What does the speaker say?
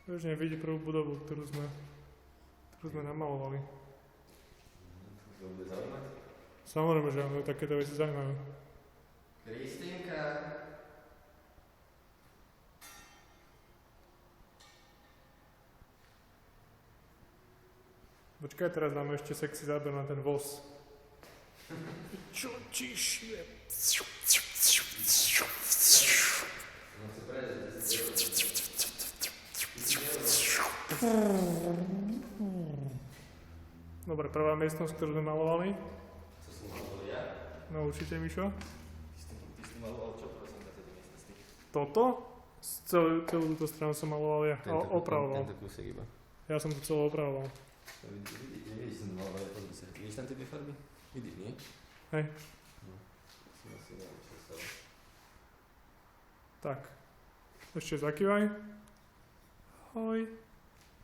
Už nevidí prvú budovu, ktorú sme namalovali. To bude zaujímať? Samozrejme, že áno, takéto veci zaujímajú. Kristýnka. Počkaj, teraz dáme ešte sexy záber na ten voz. Čo tišie? Dobre, prvá miestnosť, ktorú sme malovali. Co som maloval ja? No určite, Mišo. Ty si maloval čo, prosím, na tejto miestnosti? Toto? Celú túto stranu som maloval ja. Opravoval. Tento kúsek iba. Ja som to celé opravoval. Nevidíš, som maloval, pozri sa. Vidíš tam tie dve farby? Vidíš, nie? Hej. No. Som asi neviem, čo sa stalo. Tak. Ešte zakývaj. Ahoj.